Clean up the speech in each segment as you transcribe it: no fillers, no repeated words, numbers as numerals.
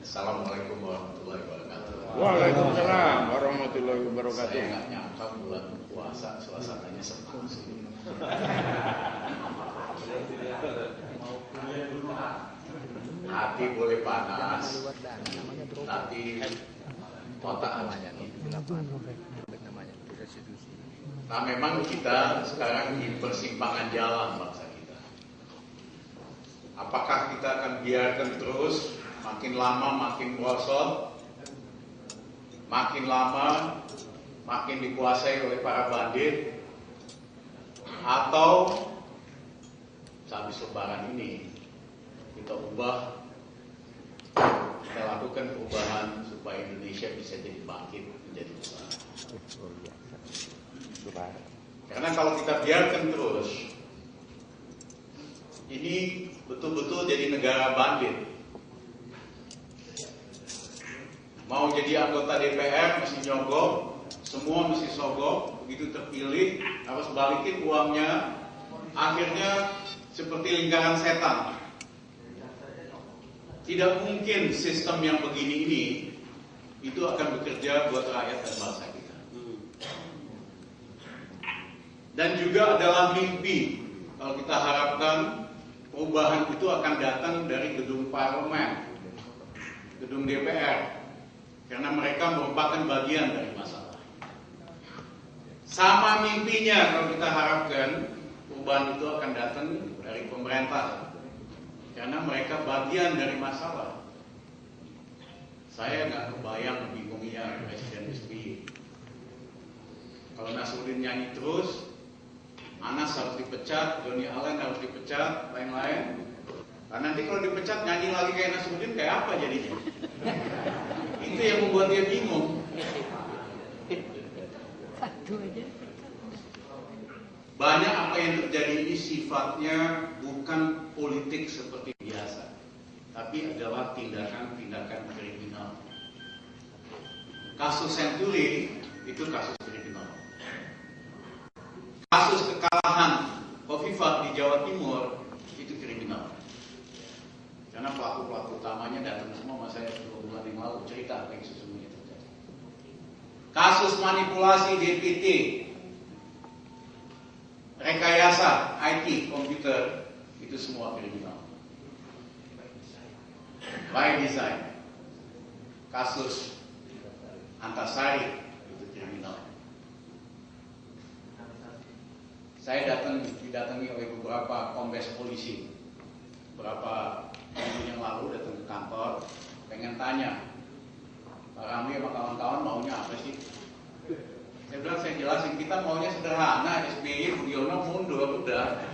Assalamualaikum warahmatullahi wabarakatuh. Waalaikumsalam warahmatullahi wabarakatuh. Saya nggak nyangka bulan puasa suasananya seperti ini. Hati boleh panas, tapi otak dingin. Nah, memang kita sekarang di persimpangan jalan bangsa kita. Apakah kita akan biarkan terus makin lama makin merosot, makin lama makin dikuasai oleh para bandit, atau sehabis lebaran ini kita ubah, kita lakukan perubahan supaya Indonesia bisa jadi bangkit menjadi besar. Karena kalau kita biarkan terus, ini betul-betul jadi negara bandit. Mau jadi anggota DPR mesti nyogok, semua mesti sogok, begitu terpilih harus balikin uangnya, akhirnya seperti lingkaran setan. Tidak mungkin sistem yang begini ini itu akan bekerja buat rakyat dan bangsa kita. Dan juga adalah mimpi kalau kita harapkan perubahan itu akan datang dari gedung parlemen, gedung DPR, karena mereka merupakan bagian dari masalah. Sama mimpinya kalau kita harapkan perubahan itu akan datang dari pemerintah, karena mereka bagian dari masalah. Saya nggak kebayang bingungnya Presiden SBY. Kalau Nasruddin nyanyi terus, Anas harus dipecat, Johnny Allen harus dipecat, lain-lain. Nah, nanti kalau dipecat nyanyi lagi kayak Nasruddin, kayak apa jadinya? Itu yang membuat dia bingung. Banyak apa yang terjadi ini sifatnya bukan politik seperti biasa, tapi adalah tindakan-tindakan kriminal. Kasus Senturi itu kasus kriminal. Kasus kekalahan Khofifah di Jawa Timur itu kriminal. Karena pelaku-pelaku utamanya datang semua sama saya 2 bulan yang lalu cerita apa yang sesungguhnya terjadi. Kasus manipulasi DPT, rekayasa IT komputer, itu semua kriminal. By design. Kasus Antasari itu kriminal. Saya didatangi oleh beberapa kombes polisi beberapa minggu yang lalu, datang ke kantor, pengen tanya, Pak Ramli sama kawan-kawan maunya apa sih? Saya bilang, saya jelasin, kita maunya sederhana, SBY, Budiono mundur, udah.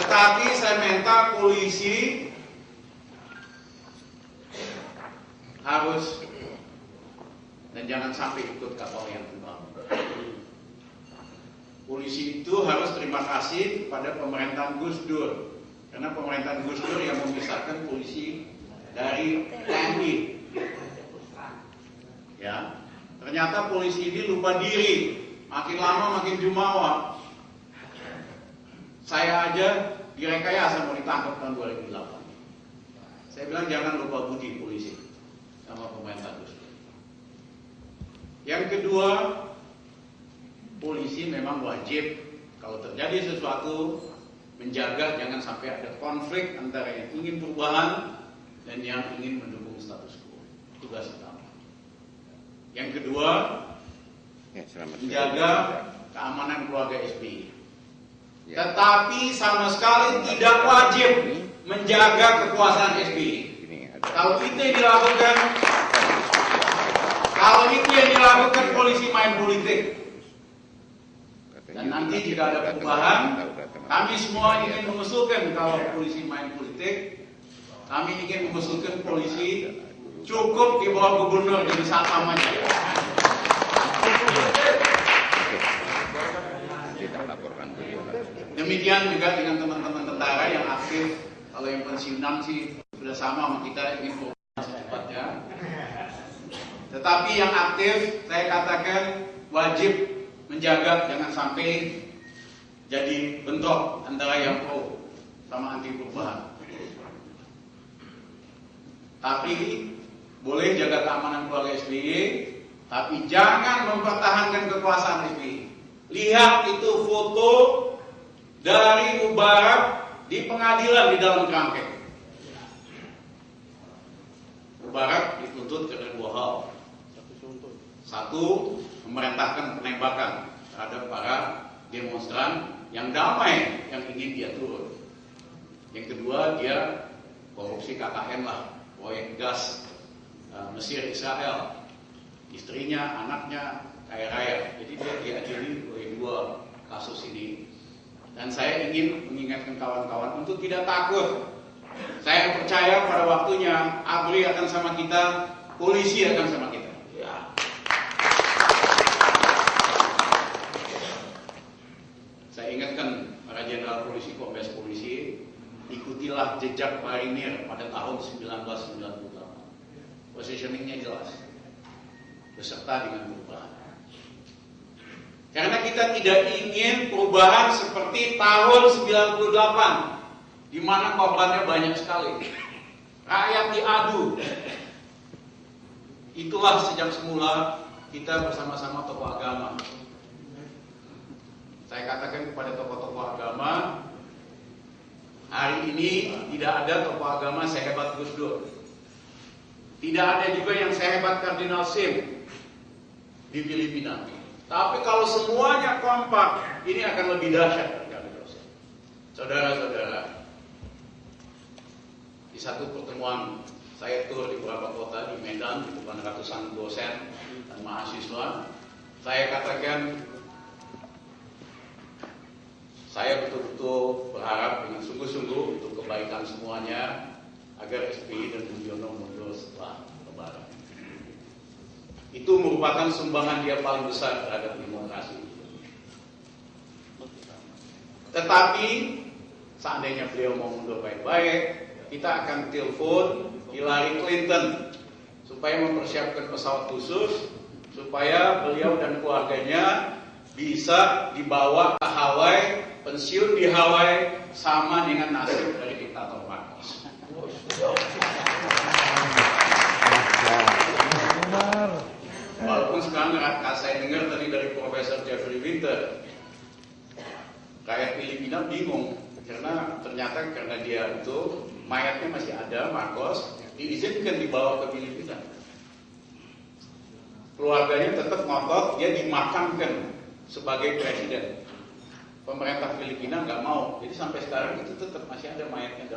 Tetapi saya minta polisi harus, dan jangan sampai ikut kapal yang tenggelam. Polisi itu harus terima kasih pada pemerintahan Gus Dur, karena pemerintahan Gus Dur yang memisahkan polisi dari TNI. Ya, ternyata polisi ini lupa diri, makin lama makin jumawa. Saya aja direkayasa mau ditangkap tahun 2008. Saya bilang jangan lupa budi polisi sama pemerintah Gus Dur. Yang kedua, polisi memang wajib kalau terjadi sesuatu menjaga jangan sampai ada konflik antara yang ingin perubahan dan yang ingin mendukung status quo. Tugas utama. Yang kedua, menjaga keamanan keluarga SBY. Tetapi sama sekali tidak wajib menjaga kekuasaan SBY. Kalau itu yang dilakukan, polisi main politik. Dan nanti jika ada perubahan, kami semua ingin mengusulkan kalau polisi main politik, kami ingin mengusulkan polisi cukup di bawah gubernur jadi satpam aja. Demikian juga dengan teman-teman tentara yang aktif. Kalau yang pensiunan sih sudah sama kita, ingin perubahan secepatnya. Tetapi yang aktif, saya katakan wajib menjaga jangan sampai jadi bentrok antara yang pro sama anti perubahan. Tapi boleh jaga keamanan keluarga SBY, tapi jangan mempertahankan kekuasaan SBY. Lihat itu foto dari Mubarak di pengadilan di dalam kerangkeng. Mubarak dituntut karena dua hal. Satu, memerintahkan penembakan terhadap para demonstran yang damai yang ingin dia turun. Yang kedua, dia korupsi KKN lah, proyek gas Mesir Israel, istrinya, anaknya kaya raya. Jadi dia diadili oleh dua kasus ini. Dan saya ingin mengingatkan kawan-kawan untuk tidak takut. Saya percaya pada waktunya ABRI akan sama kita, polisi akan sama kita. Ya. Saya ingatkan para jenderal polisi, kombes polisi, ikutilah jejak Marinir pada tahun 1998. Positioningnya jelas, beserta dengan perubahan. Karena kita tidak ingin perubahan seperti tahun 98, di mana korbannya banyak sekali. Rakyat diadu. Itulah sejak semula kita bersama-sama tokoh agama. Saya katakan kepada tokoh-tokoh agama, hari ini tidak ada tokoh agama sehebat Gus Dur. Tidak ada juga yang sehebat Kardinal Sim di Filipina. Tapi kalau semuanya kompak, ini akan lebih dahsyat dari Kardinal Sim. Saudara-saudara, di satu pertemuan saya tur di beberapa kota di Medan, di depan ratusan dosen dan mahasiswa, saya katakan saya betul-betul berharap dengan sungguh-sungguh untuk kebaikan semuanya agar SBY dan Budiono mundur setelah Lebaran. Itu merupakan sumbangan dia paling besar terhadap demokrasi. Tetapi seandainya beliau mau mundur baik-baik, kita akan telepon Hillary Clinton supaya mempersiapkan pesawat khusus supaya beliau dan keluarganya bisa dibawa ke Hawaii, pensiun di Hawaii sama dengan nasib dari diktator Marcos. Walaupun sekarang saya dengar tadi dari Profesor Jeffrey Winter, rakyat Filipina bingung karena ternyata karena dia itu mayatnya masih ada, Marcos diizinkan dibawa ke Filipina. Keluarganya tetap ngotot dia dimakamkan sebagai presiden. Pemerintah Filipina nggak mau, jadi sampai sekarang itu tetap masih ada mayatnya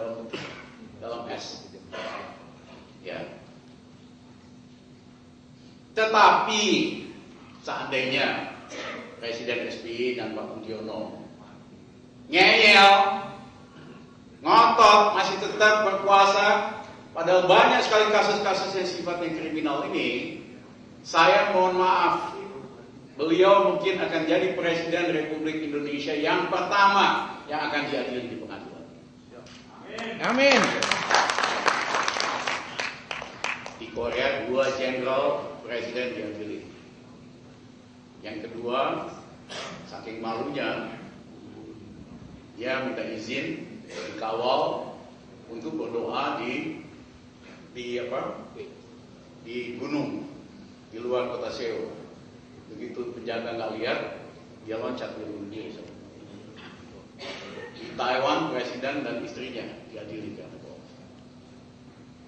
dalam es. Ya. Tetapi seandainya Presiden SBY dan Pak Budiono ngeyel, ngotot, masih tetap berkuasa, padahal banyak sekali kasus-kasus yang sifatnya kriminal ini, saya mohon maaf, beliau mungkin akan jadi Presiden Republik Indonesia yang pertama yang akan diadili di pengadilan. Amin. Di Korea 2 jenderal presiden diadili. Yang kedua, saking malunya, dia minta izin dikawal untuk berdoa di gunung di luar kota Seoul. Begitu penjaga nggak lihat, dia loncat bunuh diri. Di Taiwan, presiden dan istrinya diadili.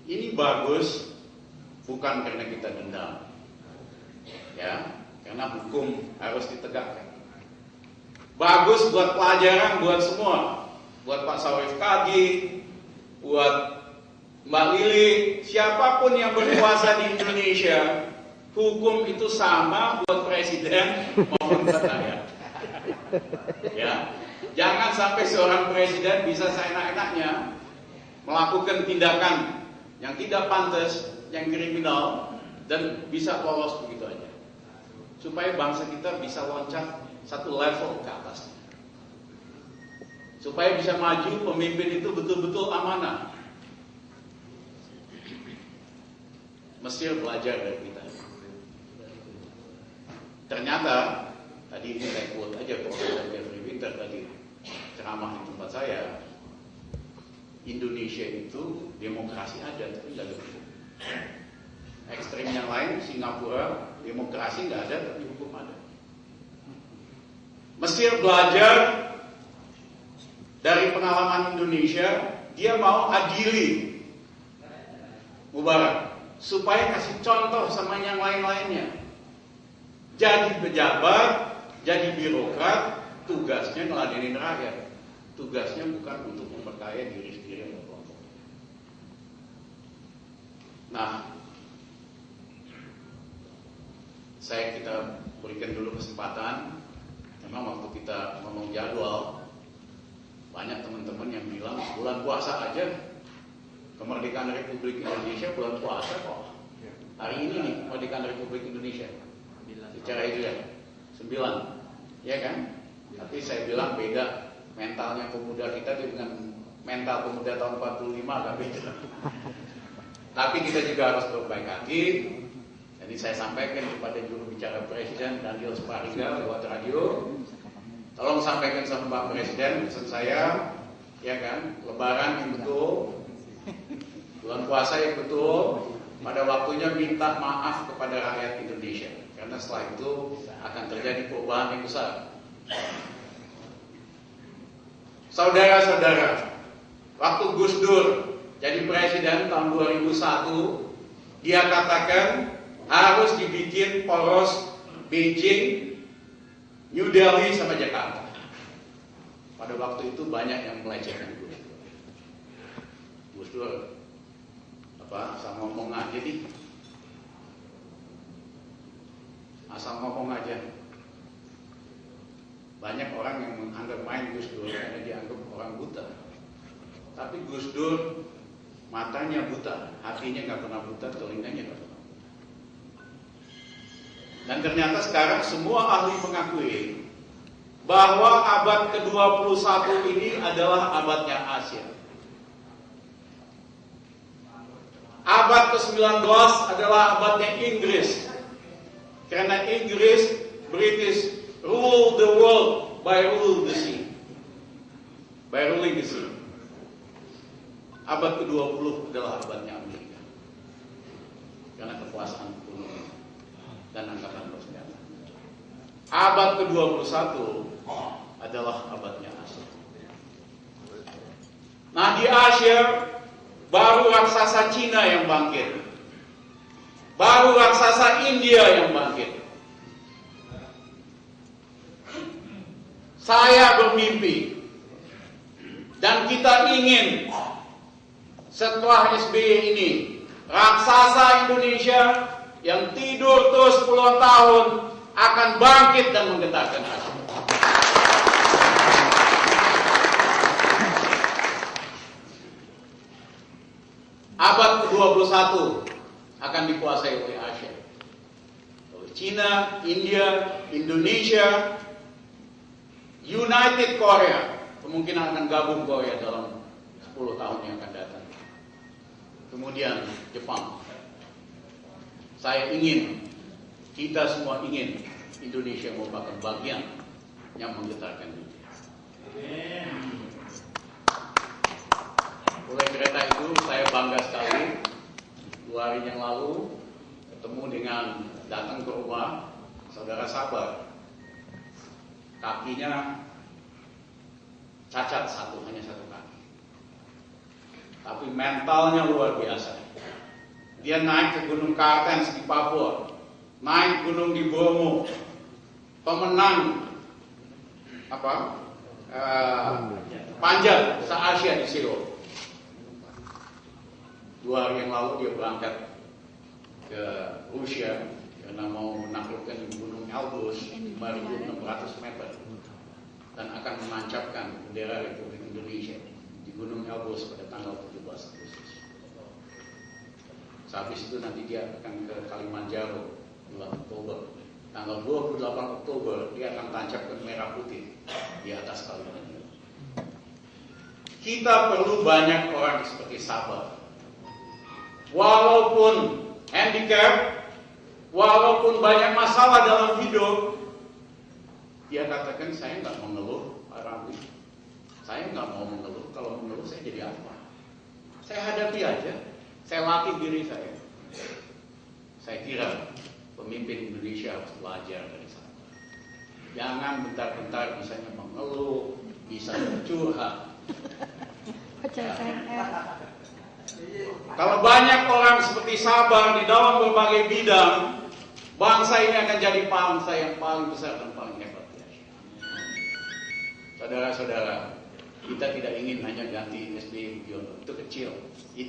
Ini bagus, bukan karena kita dendam, ya, karena hukum harus ditegakkan. Bagus buat pelajaran buat semua, buat Pak Saurif Kadi, buat Mbak Lili, siapapun yang berkuasa di Indonesia, hukum itu sama buat presiden maupun buat rakyat. Ya, jangan sampai seorang presiden bisa seenak-enaknya melakukan tindakan yang tidak pantas, yang kriminal, dan bisa lolos begitu aja. Supaya bangsa kita bisa loncat satu level ke atas. Supaya bisa maju, pemimpin itu betul-betul amanah. Mesir belajar dari kita. Ternyata, tadi ini saya quote aja Profesor Jeffrey Winter tadi ceramah di tempat saya. Indonesia itu demokrasi ada, tapi nggak ada hukum. Ekstrem yang lain, Singapura, demokrasi nggak ada, tapi hukum ada. Mesir belajar dari pengalaman Indonesia, dia mau adili Mubarak supaya kasih contoh sama yang lain-lainnya. Jadi pejabat, jadi birokrat, tugasnya ngeladenin rakyat. Tugasnya bukan untuk memperkaya diri sendiri atau kelompok. Nah, kita berikan dulu kesempatan. Memang waktu kita ngomong jadwal, banyak teman-teman yang bilang bulan puasa aja, kemerdekaan Republik Indonesia bulan puasa kok. Hari ini nih kemerdekaan Republik Indonesia. Secara itu ya, 9, ya kan? Tapi saya bilang beda, mentalnya pemuda kita dengan mental pemuda tahun 45 agak beda. Tapi kita juga harus berbaik hati. Jadi saya sampaikan kepada juru bicara Presiden Daniel Spariga lewat radio, tolong sampaikan sama Pak Presiden pesan saya, ya kan, Lebaran yang betul, bulan puasa yang betul, pada waktunya minta maaf kepada rakyat Indonesia, karena setelah itu akan terjadi perubahan yang besar. Saudara-saudara, waktu Gus Dur jadi presiden tahun 2001, dia katakan harus dibikin poros Beijing, New Delhi sama Jakarta. Pada waktu itu banyak yang melecehkan Gus Dur. Gus Dur asal ngomong aja nih, asal ngomong aja. Banyak orang yang menganggap Gus Dur karena dianggap orang buta. Tapi Gus Dur matanya buta, hatinya nggak pernah buta, telinganya nggak pernah. Dan ternyata sekarang semua ahli mengakui bahwa abad ke-21 ini adalah abadnya Asia. Abad ke-19 adalah abadnya Inggris. Karena Inggris, British, rule the world by rule the sea. By ruling the sea. Abad ke-20 adalah abadnya Amerika. Karena kekuasaan ekonomi dan angkatan bersenjata. Abad ke-21 adalah abadnya Asia. Nah, di Asia baru raksasa Cina yang bangkit, baru raksasa India yang bangkit. Saya bermimpi dan kita ingin setelah SBY ini raksasa Indonesia yang tidur terus puluhan tahun akan bangkit dan menggetarkan Asia. Abad ke-21 akan dikuasai oleh Asia, oleh Cina, India, Indonesia, United Korea. Kemungkinan akan gabung Korea dalam 10 tahun yang akan datang. Kemudian Jepang. Saya ingin, kita semua ingin Indonesia merupakan bagian yang menggetarkan dunia. Oleh kereta itu saya bangga sekali 2 hari yang lalu ketemu dengan, datang ke rumah saudara Sabar. Kakinya cacat hanya satu kaki. Tapi mentalnya luar biasa. Dia naik ke Gunung Kartens di Papua, naik gunung di Bromo, pemenang panjat se-Asia di Seoul. 2 hari yang lalu dia berangkat ke Rusia karena mau menaklukkan Gunung Elbrus 5.600 meter dan akan menancapkan bendera Republik Indonesia di Gunung Elbrus pada tanggal 17 Agustus. Sehabis itu nanti dia akan ke Kalimanjaro bulan Oktober. Tanggal 28 Oktober dia akan tancapkan merah putih di atas Kalimanjaro. Kita perlu banyak orang seperti Sabar. Walaupun handicap, walaupun banyak masalah dalam hidup, dia katakan saya nggak mengeluh, Pak Ramli. Saya nggak mau mengeluh. Kalau mengeluh saya jadi apa? hadapi aja. Saya latih diri saya. Saya kira pemimpin Indonesia harus belajar dari sana. Jangan bentar-bentar misalnya mengeluh, bisa curhat. Kalau banyak orang seperti Sabang di dalam berbagai bidang, bangsa ini akan jadi bangsa yang paling besar dan paling hebat di Asia. Saudara-saudara, kita tidak ingin hanya ganti SBY Budiono, itu kecil.